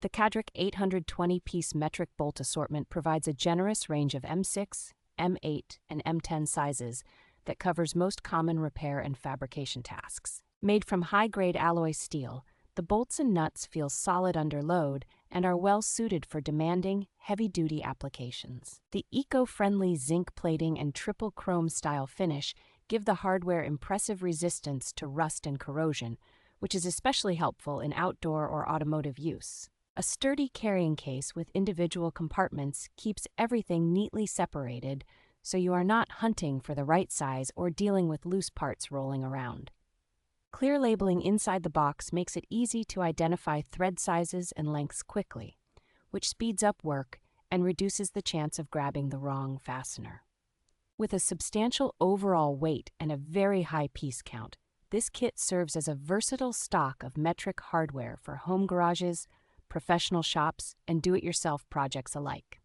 The Kadrick 820-piece Metric Bolt Assortment provides a generous range of M6, M8, and M10 sizes that covers most common repair and fabrication tasks. Made from high-grade alloy steel, the bolts and nuts feel solid under load and are well suited for demanding, heavy-duty applications. The eco-friendly zinc plating and triple chrome style finish give the hardware impressive resistance to rust and corrosion, which is especially helpful in outdoor or automotive use. A sturdy carrying case with individual compartments keeps everything neatly separated, so you are not hunting for the right size or dealing with loose parts rolling around. Clear labeling inside the box makes it easy to identify thread sizes and lengths quickly, which speeds up work and reduces the chance of grabbing the wrong fastener. With a substantial overall weight and a very high piece count, this kit serves as a versatile stock of metric hardware for home garages, professional shops, and do-it-yourself projects alike.